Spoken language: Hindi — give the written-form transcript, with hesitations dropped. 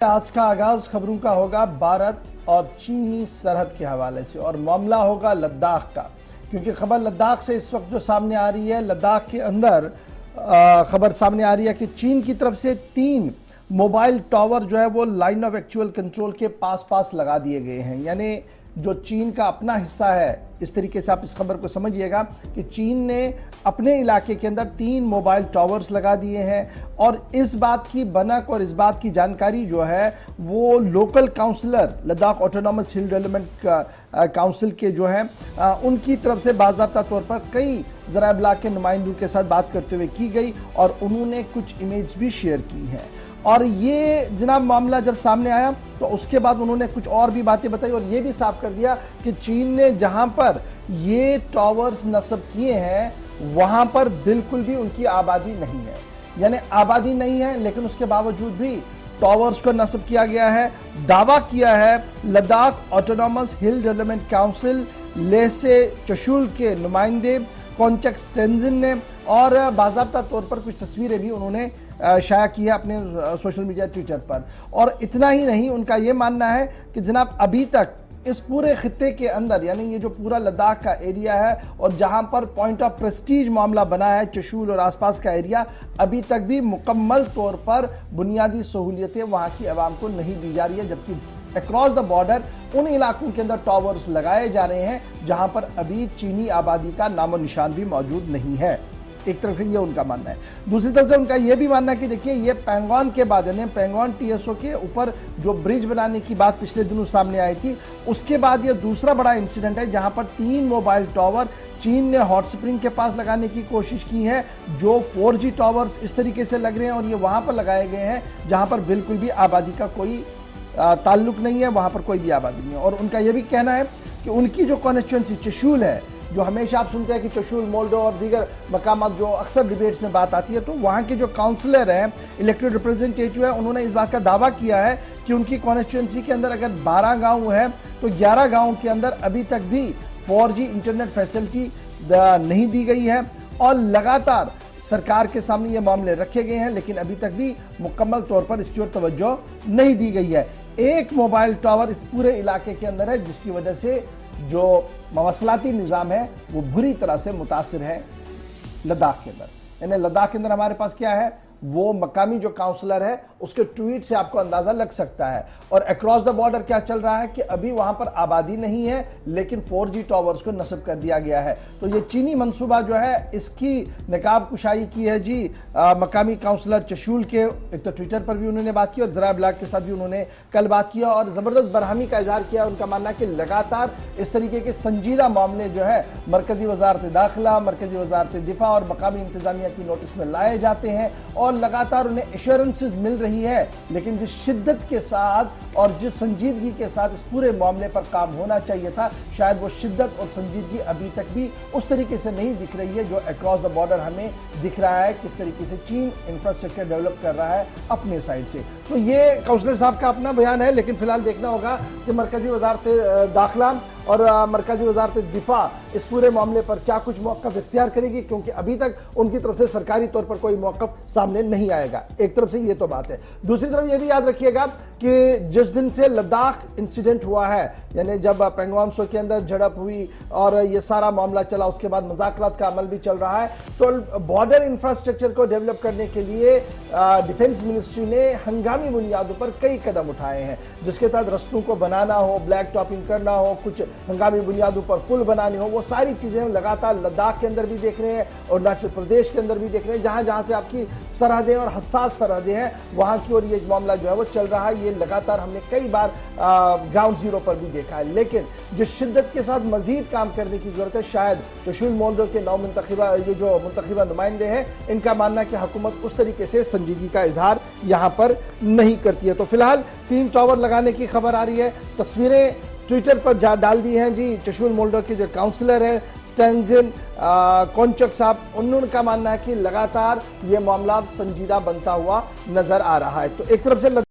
आज का आगाज खबरों का होगा भारत और चीनी सरहद के हवाले से और मामला होगा लद्दाख का, क्योंकि खबर लद्दाख से इस वक्त जो सामने आ रही है, लद्दाख के अंदर खबर सामने आ रही है कि चीन की तरफ से 3 मोबाइल टावर जो है वो लाइन ऑफ एक्चुअल कंट्रोल के पास पास लगा दिए गए हैं। यानी जो चीन का अपना हिस्सा है, इस तरीके से आप इस खबर को समझिएगा कि चीन ने अपने इलाके के अंदर 3 मोबाइल टावर्स लगा दिए हैं और इस बात की बनक और इस बात की जानकारी जो है वो local councillor Ladakh autonomous hill development council के जो है उनकी तरफ से बाज़ाब्ता तौर पर कई ज़राए इब्लाग के नुमाइंदों के साथ बात करते हुए की गई और उन्होंने कुछ इमेज भी शेयर की हैं। और ये जनाब मामला जब सामने आया तो उसके बाद उन्होंने कुछ और भी बातें बताई और ये भी साफ कर दिया कि चीन ने जहां पर ये टावर्स नस्ब किए हैं वहां पर बिल्कुल भी उनकी आबादी नहीं है। यानी आबादी नहीं है, लेकिन उसके बावजूद भी टावर्स को नस्ब किया गया है। दावा किया है Ladakh autonomous hill development council Leh से चशुल के नुमाइंदे कॉन्चक स्टेंजिन ने, और बाज़ाब्ता तौर पर कुछ तस्वीरें भी उन्होंने शाया की है अपने सोशल मीडिया ट्विटर पर। और इतना ही नहीं, उनका यह मानना है कि जनाब अभी तक इस पूरे खित्ते के अंदर, यानी ये जो पूरा लद्दाख का एरिया है और जहां पर पॉइंट ऑफ प्रेस्टीज मामला बना है चशुल और आसपास का एरिया, अभी तक भी मुकम्मल तौर पर बुनियादी सहूलियतें वहां की आवाम को नहीं दी जा रही है, जबकि अक्रॉस द बॉर्डर उन इलाकों के अंदर टावर्स लगाए जा रहे हैं जहां पर अभी चीनी आबादी का नामो निशान भी मौजूद नहीं है। एक तरफ से ये उनका मानना है, दूसरी तरफ से उनका यह भी मानना है कि देखिए ये पैंगोंग के बाद, यानी पैंगोंग टीएसओ के ऊपर जो ब्रिज बनाने की बात पिछले दिनों सामने आई थी, उसके बाद ये दूसरा बड़ा इंसिडेंट है जहां पर 3 मोबाइल टावर चीन ने हॉट स्प्रिंग के पास लगाने की कोशिश की है, जो 4G टावर्स इस तरीके से लग रहे हैं और ये वहां पर लगाए गए हैं जहां पर बिल्कुल भी आबादी का कोई ताल्लुक नहीं है, वहां पर कोई भी आबादी नहीं है। और उनका यह भी कहना है कि उनकी जो कॉन्स्टिट्यूएंसी चशुल है, जो हमेशा आप सुनते हैं कि चशुल, मोल्डो और दीगर मकामात जो अक्सर डिबेट्स में बात आती है, तो वहाँ के जो काउंसलर हैं, इलेक्टेड रिप्रेजेंटेटिव है, उन्होंने इस बात का दावा किया है कि उनकी कॉन्स्टिट्यूएंसी के अंदर अगर 12 गांव है तो 11 गांव के अंदर अभी तक भी 4G इंटरनेट फैसिलिटी नहीं दी गई है और लगातार सरकार के सामने ये मामले रखे गए हैं, लेकिन अभी तक भी मुकम्मल तौर पर इसकी ओर तवज्जो नहीं दी गई है। एक मोबाइल टावर इस पूरे इलाके के अंदर है, जिसकी वजह से जो मवासलाती निज़ाम है वो बुरी तरह से मुतासिर है लद्दाख के अंदर। यानी लद्दाख के अंदर हमारे पास क्या है, वो मकामी जो काउंसलर है उसके ट्वीट से आपको अंदाजा लग सकता है। और अक्रॉस द बॉर्डर क्या चल रहा है कि अभी वहां पर आबादी नहीं है, लेकिन 4G टावर्स को नस्ब कर दिया गया है। तो ये चीनी मंसूबा जो है इसकी नकाब कुशाई की है जी मकामी काउंसलर चशुल के, एक तो ट्विटर पर भी उन्होंने बात की और ज़राए इब्लाग के साथ भी उन्होंने कल बात किया और ज़बरदस्त बरहमी का इजहार किया। उनका मानना है कि लगातार इस तरीके के संजीदा मामले जो है मरकजी वजारत दाखिला, मरकजी वजारत दिफा और मकामी इंतजामिया की नोटिस में लाए जाते हैं और लगातार उन्हें एश्योरेंसेस मिल रही है, लेकिन जिस शिद्दत के साथ और जिस संजीदगी के साथ इस पूरे मामले पर काम होना चाहिए था, शायद वो शिद्दत और संजीदगी अभी तक भी उस तरीके से नहीं दिख रही है जो अक्रॉस द बॉर्डर हमें दिख रहा है किस तरीके से चीन इंफ्रास्ट्रक्चर डेवलप कर रहा है अपने साइड से। तो ये काउंसलर साहब का अपना बयान है, लेकिन फिलहाल देखना होगा कि मरकजी वजारत दाखिला और मरकजी वजारत दिफा इस पूरे मामले पर क्या कुछ मौक़िफ़ इख्तियार करेगी, क्योंकि अभी तक उनकी तरफ से सरकारी तौर पर कोई मौक़िफ़ सामने नहीं आएगा। एक तरफ से ये तो बात है, दूसरी तरफ ये भी याद रखिएगा कि जिस दिन से लद्दाख इंसिडेंट हुआ है, यानी जब पैंगोंग त्सो के अंदर झड़प हुई और ये सारा मामला चला, उसके बाद मुज़ाकरात का अमल भी चल रहा है, तो बॉर्डर इंफ्रास्ट्रक्चर को डेवलप करने के लिए डिफेंस मिनिस्ट्री ने हंगामी बुनियादों पर कई कदम उठाए हैं, जिसके तहत रस्तों को बनाना हो, ब्लैक टॉपिंग करना हो, कुछ हंगामी बुनियादों पर पुल बनाने हो, वो सारी चीजें लगातार लद्दाख के अंदर भी देख रहे हैं और अरुणाचल प्रदेश के अंदर भी देख रहे हैं। जहां जहां से आपकी सरहदें और हसास सरहदें हैं वहां की ओर ये मामला जो है वो चल रहा है। ये लगातार हमने कई बार ग्राउंड जीरो पर भी देखा है, लेकिन जिस शिद्दत के साथ मजीद काम करने की जरूरत है, शायद चशुल मोल्डो के नौ मुंतखिबा ये जो मुंतखिबा नुमाइंदे हैं, इनका मानना कि हुकूमत उस तरीके से संजीदगी का इजहार यहाँ पर नहीं करती है। तो फिलहाल 3 टावर लगाने की खबर आ रही है, तस्वीरें ट्विटर पर डाल दी हैं जी चशुल मोल्डो के जो काउंसलर है स्टेंजिन कॉन्चक साहब, उनका मानना है कि लगातार ये मामला संजीदा बनता हुआ नजर आ रहा है। तो एक तरफ से